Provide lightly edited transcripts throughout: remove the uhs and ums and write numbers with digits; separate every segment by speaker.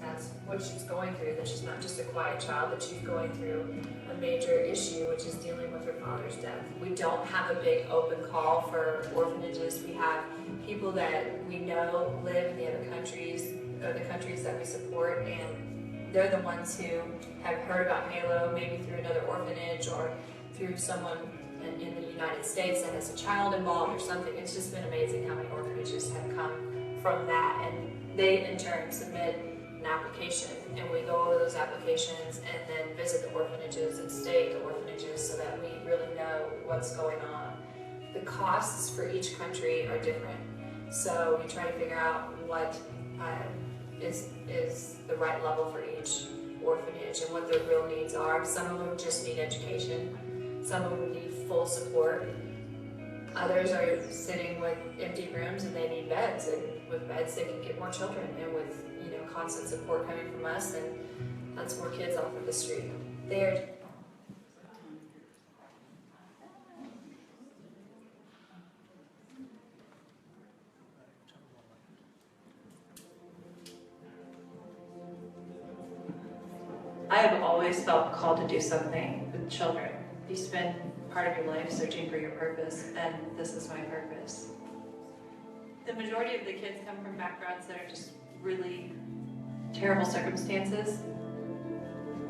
Speaker 1: that's what she's going through, that she's not just a quiet child, that she's going through a major issue, which is dealing with her father's death. We don't have a big open call for orphanages. We have people that we know live in the other countries, or the countries that we support, and they're the ones who have heard about Halo, maybe through another orphanage or through someone in the United States that has a child involved or something. It's just been amazing how many orphanages have come from that, and they in turn submit an application, and we go over those applications and then visit the orphanages and stay at the orphanages so that we really know what's going on. The costs for each country are different, so we try to figure out what is the right level for each orphanage and what their real needs are. Some of them just need education. Some of them need full support. Others are sitting with empty rooms and they need beds, and with beds they can get more children, and with constant support coming from us, and that's more kids off of the street. I have always felt called to do something with children. You spend part of your life searching for your purpose, and this is my purpose. The majority of the kids come from backgrounds that are just really terrible circumstances,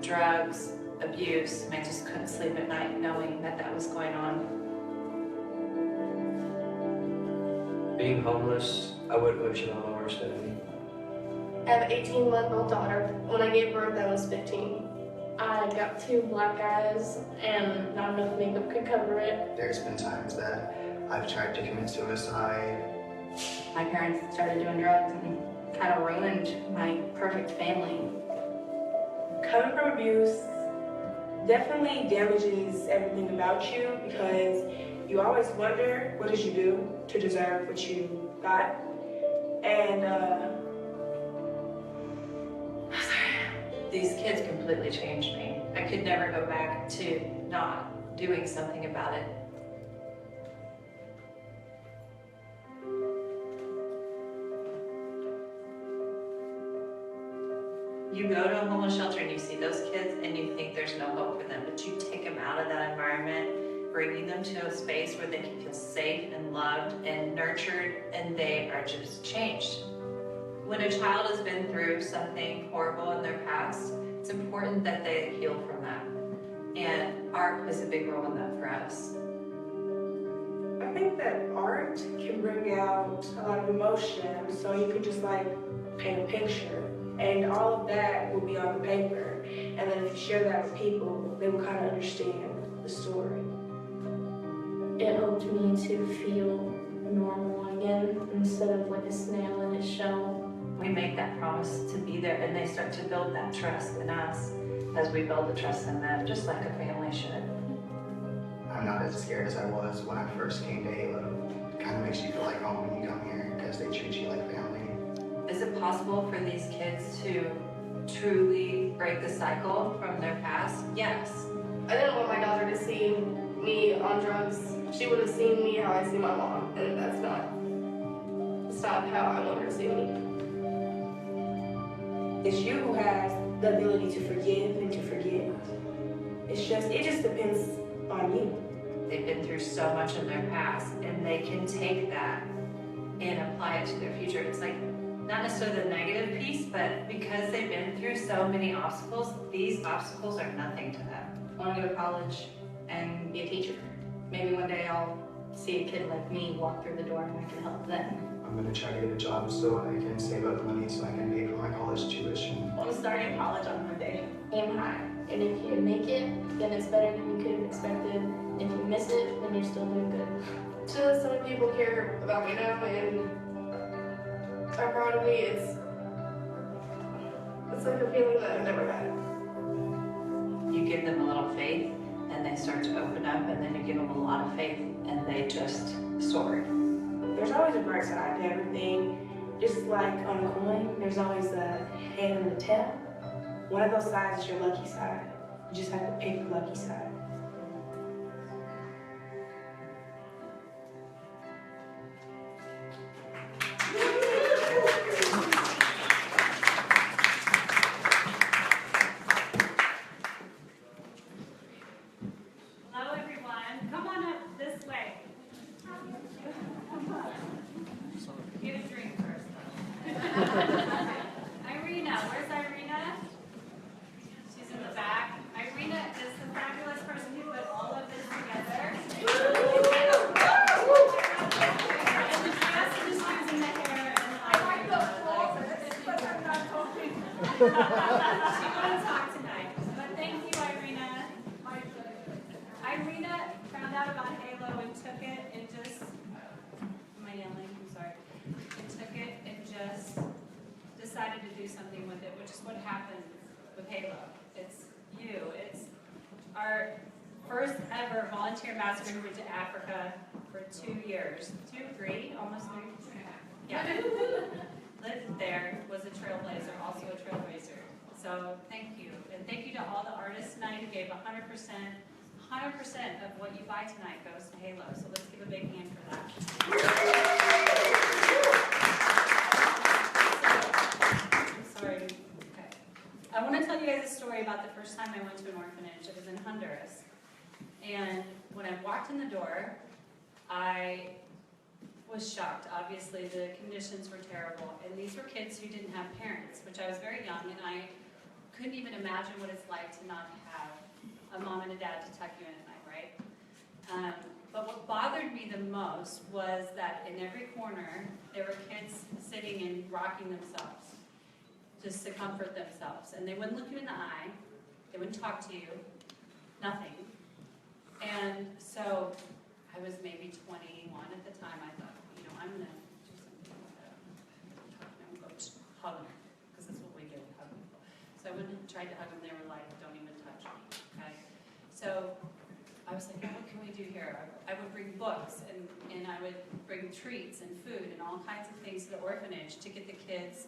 Speaker 1: drugs, abuse, and I just couldn't sleep at night knowing that that was going on.
Speaker 2: Being homeless, I would wish it on my worst enemy.
Speaker 3: I have an 18-month-old daughter. When I gave birth, I was 15. I got 2 black eyes, and not enough makeup could cover it.
Speaker 4: There's been times that I've tried to commit suicide.
Speaker 5: My parents started doing drugs and kind of ruined my perfect family.
Speaker 6: Coming from abuse definitely damages everything about you, because you always wonder, what did you do to deserve what you got? And
Speaker 1: These kids completely changed me. I could never go back to not doing something about it. You go to a homeless shelter and you see those kids and you think there's no hope for them, but you take them out of that environment, bringing them to a space where they can feel safe and loved and nurtured, and they are just changed. When a child has been through something horrible in their past, it's important that they heal from that. And art plays a big role in that for us.
Speaker 6: I think that art can bring out a lot of emotion, so you could just like paint a picture, and all of that will be on the paper. And then if you share that with people, they will kind of understand the story.
Speaker 3: It helped me to feel normal again, instead of like a snail in its shell.
Speaker 1: We make that promise to be there, and they start to build that trust in us as we build the trust in them, just like a family should.
Speaker 4: I'm not as scared as I was when I first came to Halo. It kind of makes you feel like home when you come here, because they treat you like family.
Speaker 1: Is it possible for these kids to truly break the cycle from their past? Yes.
Speaker 3: I didn't want my daughter to see me on drugs. She would have seen me how I see my mom, and it's not how I want her to see me.
Speaker 6: It's you who has the ability to forgive and to forget. It just depends on you.
Speaker 1: They've been through so much in their past, and they can take that and apply it to their future. It's like, not necessarily the negative piece, but because they've been through so many obstacles, these obstacles are nothing to them.
Speaker 5: I want to go to college and be a teacher. Maybe one day I'll see a kid like me walk through the door and I can help them.
Speaker 4: I'm going to try to get a job so I can save up money so I can pay for my college tuition.
Speaker 5: I'm starting college on Monday.
Speaker 3: Aim high, and if you make it, then it's better than you could have expected. If you miss it, then you're still doing good. So some people care about me now and are proud of me. It's like a feeling that I've never had.
Speaker 1: You give them a little faith, and they start to open up, and then you give them a lot of faith, and they just soar.
Speaker 6: There's always a bright side to everything. Just like on a coin, there's always a head and a tail. One of those sides is your lucky side. You just have to pick the lucky side.
Speaker 7: won't talk tonight. But thank you, Irina. Irina found out about Halo and took it and just, am I yelling? I'm sorry. And took it and just decided to do something with it, which is what happens with Halo. It's you. It's our first ever volunteer ambassador who went to Africa for 2 years. 2, 3, almost 3. Yeah. Lived there, was a trailblazer, also a trailblazer. So thank you. And thank you to all the artists tonight who gave 100%. 100% of what you buy tonight goes to Halo. So let's give a big hand for that. I'm sorry. Okay. I want to tell you guys a story about the first time I went to an orphanage. It was in Honduras. And when I walked in the door, I was shocked. Obviously, the conditions were terrible. And these were kids who didn't have parents, which I was very young, and I couldn't even imagine what it's like to not have a mom and a dad to tuck you in at night, right? But what bothered me the most was that in every corner, there were kids sitting and rocking themselves, just to comfort themselves. And they wouldn't look you in the eye. They wouldn't talk to you. Nothing. And so I was maybe 21 at the time. I thought, you know, I'm going to do something with that. I'm going to hug them, because that's what we do, hug people. So I went and tried to hug them. They were like, don't even touch me, okay? So I was like, oh, what can we do here? I would bring books, and I would bring treats and food and all kinds of things to the orphanage to get the kids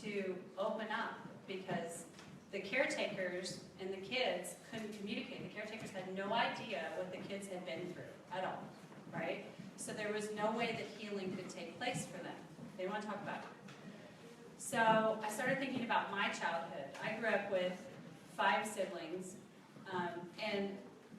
Speaker 7: to open up, because the caretakers and the kids couldn't communicate. The caretakers had no idea what the kids had been through at all, right? So there was no way that healing could take place for them. They didn't want to talk about it. So I started thinking about my childhood. I grew up with 5 siblings, and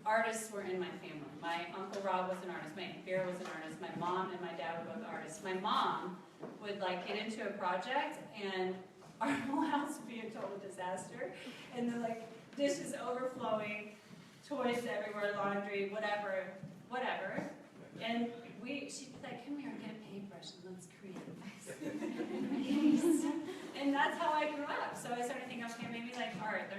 Speaker 7: artists were in my family. My Uncle Rob was an artist, my Aunt Vera was an artist, my mom and my dad were both artists. My mom would like get into a project, and our whole house would be a total disaster, and the like dishes overflowing, toys everywhere, laundry, whatever. And she'd be like, come here and get a paintbrush and let's create nice. And that's how I grew up. So I started thinking, okay, maybe like art,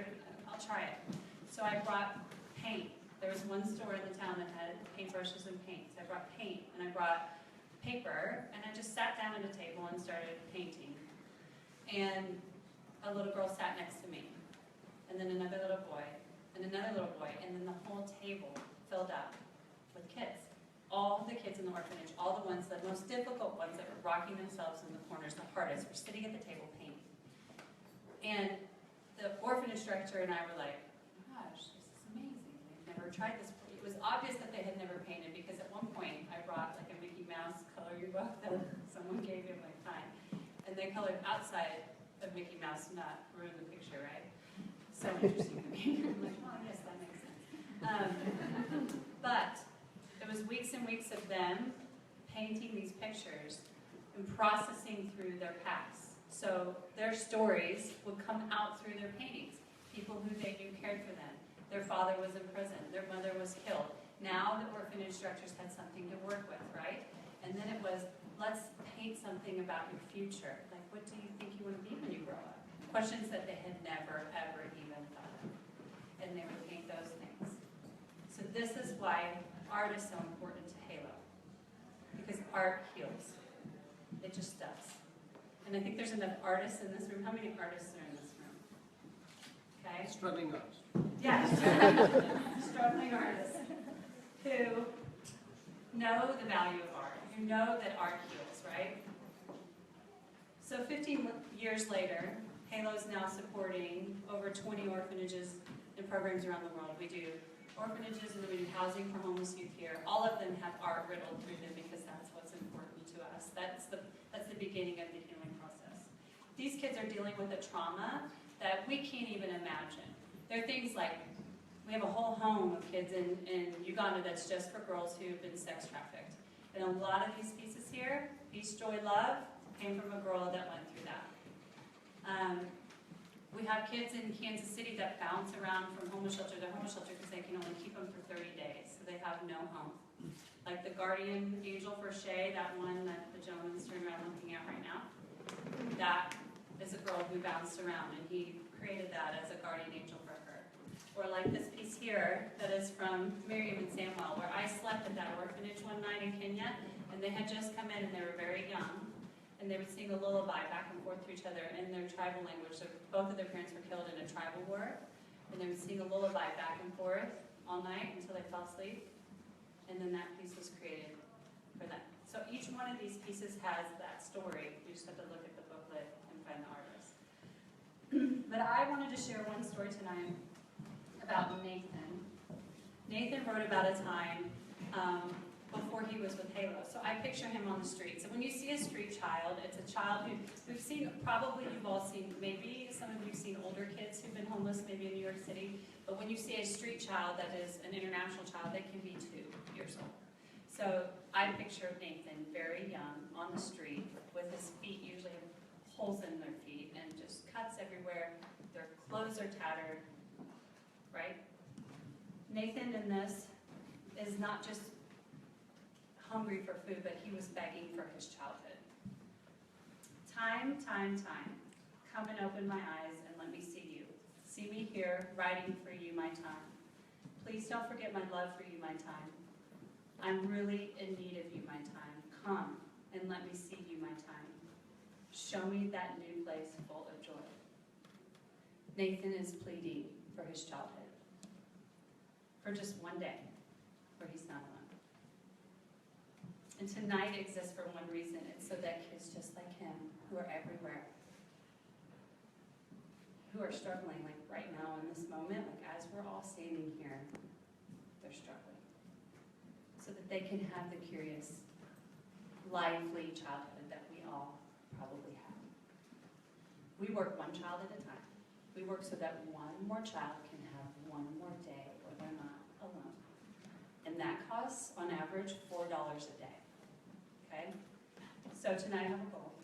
Speaker 7: I'll try it. So I brought paint. There was one store in the town that had paintbrushes and paints. I brought paint and I brought paper, and I just sat down at a table and started painting. And a little girl sat next to me, and then another little boy, and another little boy, and then the whole table filled up with kids. All the kids in the orphanage, all the ones, the most difficult ones that were rocking themselves in the corners, the hardest, were sitting at the table painting. And the orphanage director and I were like, gosh, this is amazing. They've never tried this before. It was obvious that they had never painted, because at one point I brought like a Mickey Mouse coloring book that someone gave me at my time. And they colored outside of Mickey Mouse to not ruin the picture, right? So interesting to me. I'm like, oh yes, that makes sense. But it was weeks and weeks of them painting these pictures and processing through their past. So their stories would come out through their paintings. People who they knew cared for them. Their father was in prison. Their mother was killed. Now the orphanage directors had something to work with, right? And then it was, let's paint something about your future. Like, what do you think you want to be when you grow up? Questions that they had never, ever even thought of. And they would paint those things. So this is why art is so important to Halo. Because art heals. It just does. And I think there's enough artists in this room. How many artists are in this room? Okay?
Speaker 8: Struggling artists.
Speaker 7: Yeah, struggling artists who know the value of art, who know that art heals, right? So 15 years later, Halo is now supporting over 20 orphanages and programs around the world. We do orphanages and then we do housing for homeless youth here. All of them have art riddled through them because that's what's important to us. That's the beginning of the healing process. These kids are dealing with a trauma that we can't even imagine. There are things like, we have a whole home of kids in Uganda that's just for girls who've been sex trafficked. And a lot of these pieces here, Peace, Joy, Love, came from a girl that went through that. We have kids in Kansas City that bounce around from homeless shelter to homeless shelter because they can only keep them for 30 days, so they have no home. Like the guardian angel for Shay, that one that the gentleman's turning around looking at right now, that is a girl who bounced around, and he created that as a guardian angel for her. Or like this piece here that is from Miriam and Samuel, where I slept at that orphanage one night in Kenya, and they had just come in and they were very young, and they would sing a lullaby back and forth to each other in their tribal language. So both of their parents were killed in a tribal war, and they would sing a lullaby back and forth all night until they fell asleep, and then that piece was created for them. So each one of these pieces has that story. You just have to look at the booklet and find the artist. But I wanted to share one story tonight about Nathan. Nathan wrote about a time before he was with Halo. So I picture him on the street. So when you see a street child, it's a child who we've seen, probably you've all seen, maybe some of you have seen older kids who've been homeless, maybe in New York City. But when you see a street child that is an international child, they can be 2 years old. So I picture Nathan very young on the street with his feet usually have holes in their feet and just cuts everywhere. Their clothes are tattered, right? Nathan in this is not just hungry for food, but he was begging for his childhood. Time, come and open my eyes and let me see you. See me here, writing for you my time. Please don't forget my love for you my time. I'm really in need of you my time. Come and let me see you my time. Show me that new place full of joy. Nathan is pleading for his childhood. For just one day where he's not alone. And tonight exists for one reason. It's so that kids just like him, who are everywhere, who are struggling, like right now in this moment, like as we're all standing here, they're struggling. So that they can have the curious, lively childhood that we all probably have. We work one child at a time. We work so that one more child can have one more day where they're not alone. And that costs, on average, $4 a day. Okay? So tonight I have a goal.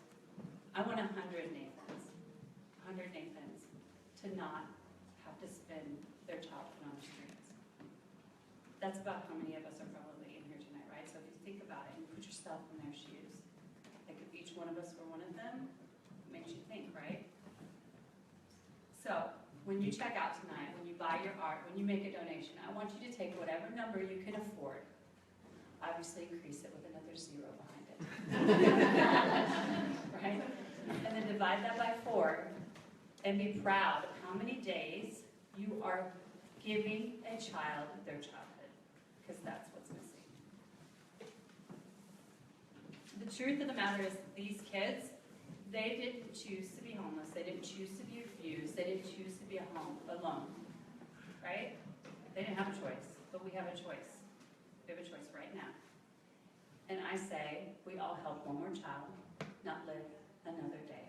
Speaker 7: I want 100 Nathans. 100 Nathans to not have to spend their childhood on the streets. That's about how many of us are probably in here tonight, right? So if you think about it and put yourself in their shoes, like if each one of us were one of them, it makes you think, right? So when you check out tonight, when you buy your art, when you make a donation, I want you to take whatever number you can afford, obviously increase it with another 0 behind it, right? And then divide that by 4 and be proud of how many days you are giving a child their childhood, because that's what's missing. The truth of the matter is these kids, they didn't choose to be homeless, they didn't choose to be abused, they didn't choose to be alone, right? They didn't have a choice, but we have a choice. We have a choice right now. And I say, we all help one more child not live another day